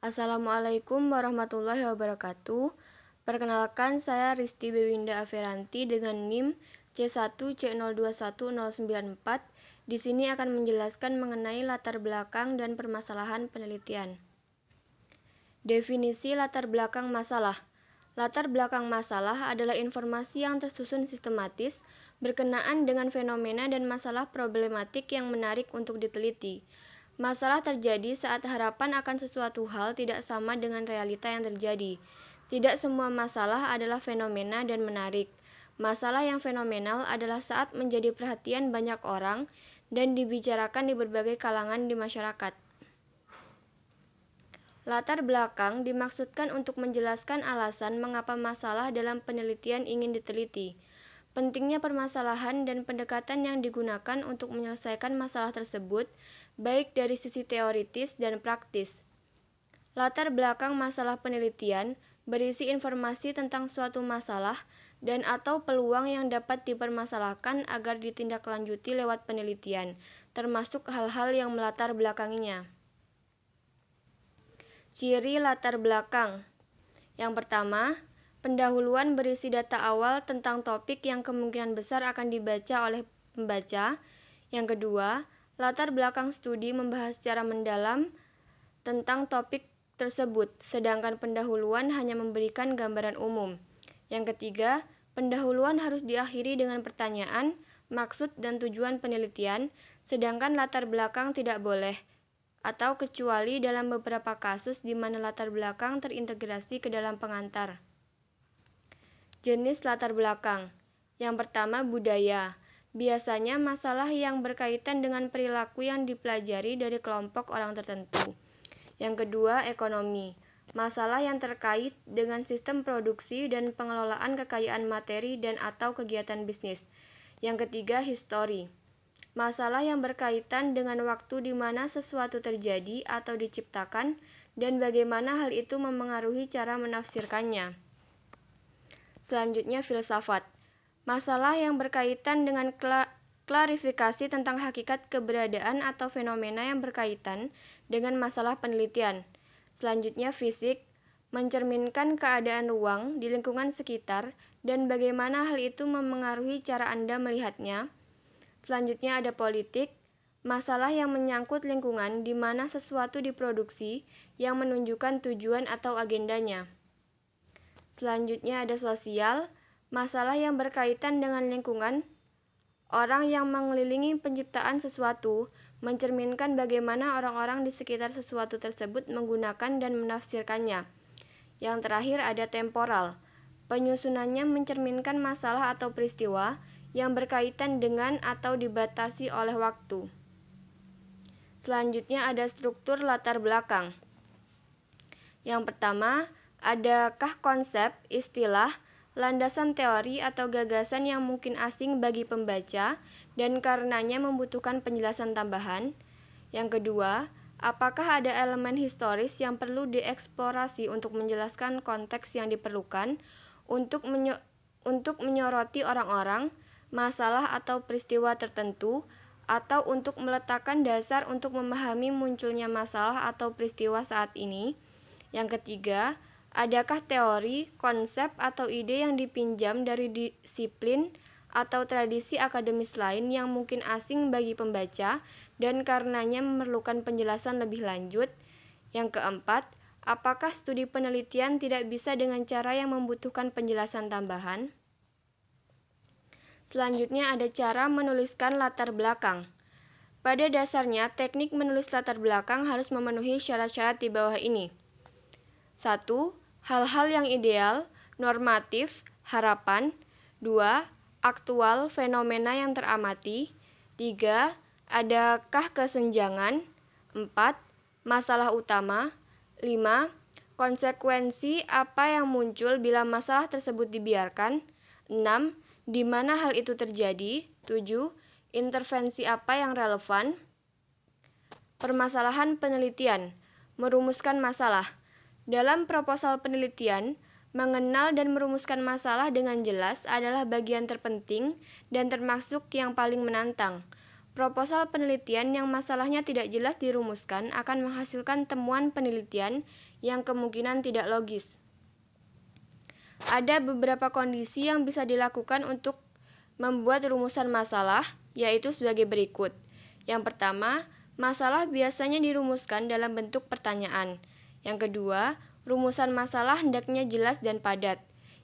Assalamualaikum warahmatullahi wabarakatuh. Perkenalkan, saya Risti Bewinda Aferanti dengan NIM C1C021094. Di sini akan menjelaskan mengenai latar belakang dan permasalahan penelitian. Definisi latar belakang masalah. Latar belakang masalah adalah informasi yang tersusun sistematis berkenaan dengan fenomena dan masalah problematik yang menarik untuk diteliti. Masalah terjadi saat harapan akan sesuatu hal tidak sama dengan realita yang terjadi. Tidak semua masalah adalah fenomena dan menarik. Masalah yang fenomenal adalah saat menjadi perhatian banyak orang dan dibicarakan di berbagai kalangan di masyarakat. Latar belakang dimaksudkan untuk menjelaskan alasan mengapa masalah dalam penelitian ingin diteliti. Pentingnya permasalahan dan pendekatan yang digunakan untuk menyelesaikan masalah tersebut, baik dari sisi teoritis dan praktis. Latar belakang masalah penelitian berisi informasi tentang suatu masalah dan atau peluang yang dapat dipermasalahkan agar ditindaklanjuti lewat penelitian, termasuk hal-hal yang melatar belakanginya. Ciri latar belakang. Yang pertama, pendahuluan berisi data awal tentang topik yang kemungkinan besar akan dibaca oleh pembaca. Yang kedua, latar belakang studi membahas secara mendalam tentang topik tersebut, sedangkan pendahuluan hanya memberikan gambaran umum. Yang ketiga, pendahuluan harus diakhiri dengan pertanyaan, maksud dan tujuan penelitian, sedangkan latar belakang tidak boleh, atau kecuali dalam beberapa kasus di mana latar belakang terintegrasi ke dalam pengantar. Jenis latar belakang. Yang pertama, budaya. Biasanya masalah yang berkaitan dengan perilaku yang dipelajari dari kelompok orang tertentu. Yang kedua, ekonomi. Masalah yang terkait dengan sistem produksi dan pengelolaan kekayaan materi dan atau kegiatan bisnis. Yang ketiga, histori. Masalah yang berkaitan dengan waktu di mana sesuatu terjadi atau diciptakan dan bagaimana hal itu memengaruhi cara menafsirkannya. Selanjutnya, filsafat. Masalah yang berkaitan dengan klarifikasi tentang hakikat keberadaan atau fenomena yang berkaitan dengan masalah penelitian. Selanjutnya, fisik. Mencerminkan keadaan ruang di lingkungan sekitar dan bagaimana hal itu memengaruhi cara Anda melihatnya. Selanjutnya ada politik, masalah yang menyangkut lingkungan di mana sesuatu diproduksi yang menunjukkan tujuan atau agendanya. Selanjutnya ada sosial, masalah yang berkaitan dengan lingkungan, orang yang mengelilingi penciptaan sesuatu, mencerminkan bagaimana orang-orang di sekitar sesuatu tersebut menggunakan dan menafsirkannya. Yang terakhir ada temporal, penyusunannya mencerminkan masalah atau peristiwa yang berkaitan dengan atau dibatasi oleh waktu. Selanjutnya ada struktur latar belakang. Yang pertama, adakah konsep, istilah, landasan teori atau gagasan yang mungkin asing bagi pembaca dan karenanya membutuhkan penjelasan tambahan? Yang kedua, apakah ada elemen historis yang perlu dieksplorasi untuk menjelaskan konteks yang diperlukan untuk menyoroti orang-orang, masalah atau peristiwa tertentu, atau untuk meletakkan dasar untuk memahami munculnya masalah atau peristiwa saat ini? Yang ketiga, adakah teori, konsep, atau ide yang dipinjam dari disiplin atau tradisi akademis lain yang mungkin asing bagi pembaca dan karenanya memerlukan penjelasan lebih lanjut? Yang keempat, apakah studi penelitian tidak bisa dengan cara yang membutuhkan penjelasan tambahan? Selanjutnya ada cara menuliskan latar belakang. Pada dasarnya, teknik menulis latar belakang harus memenuhi syarat-syarat di bawah ini. 1. Hal-hal yang ideal, normatif, harapan. 2. Aktual, fenomena yang teramati. 3. Adakah kesenjangan? 4. Masalah utama. 5. Konsekuensi apa yang muncul bila masalah tersebut dibiarkan. 6. Di mana hal itu terjadi? 7. Intervensi apa yang relevan? Permasalahan penelitian. Merumuskan masalah. Dalam proposal penelitian, mengenal dan merumuskan masalah dengan jelas adalah bagian terpenting dan termasuk yang paling menantang. Proposal penelitian yang masalahnya tidak jelas dirumuskan akan menghasilkan temuan penelitian yang kemungkinan tidak logis. Ada beberapa kondisi yang bisa dilakukan untuk membuat rumusan masalah, yaitu sebagai berikut. Yang pertama, masalah biasanya dirumuskan dalam bentuk pertanyaan. Yang kedua, rumusan masalah hendaknya jelas dan padat.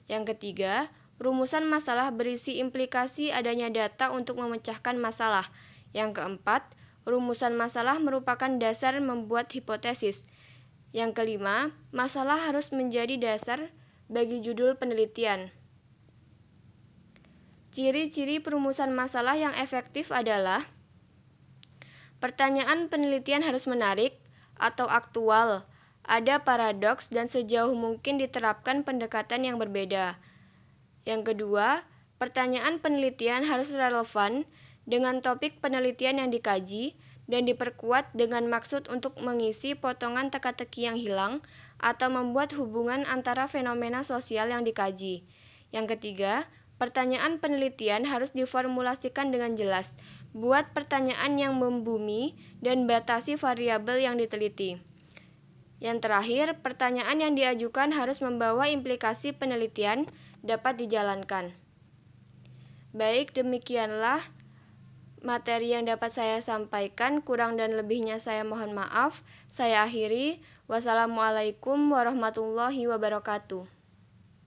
Yang ketiga, rumusan masalah berisi implikasi adanya data untuk memecahkan masalah. Yang keempat, rumusan masalah merupakan dasar membuat hipotesis. Yang kelima, masalah harus menjadi dasar bagi judul penelitian. Ciri-ciri perumusan masalah yang efektif adalah: pertanyaan penelitian harus menarik atau aktual, ada paradoks dan sejauh mungkin diterapkan pendekatan yang berbeda. Yang kedua, pertanyaan penelitian harus relevan dengan topik penelitian yang dikaji dan diperkuat dengan maksud untuk mengisi potongan teka-teki yang hilang atau membuat hubungan antara fenomena sosial yang dikaji. Yang ketiga, pertanyaan penelitian harus diformulasikan dengan jelas. Buat pertanyaan yang membumi dan batasi variabel yang diteliti. Yang terakhir, pertanyaan yang diajukan harus membawa implikasi penelitian dapat dijalankan. Baik, demikianlah materi yang dapat saya sampaikan. Kurang dan lebihnya saya mohon maaf. Saya akhiri. Wassalamualaikum warahmatullahi wabarakatuh.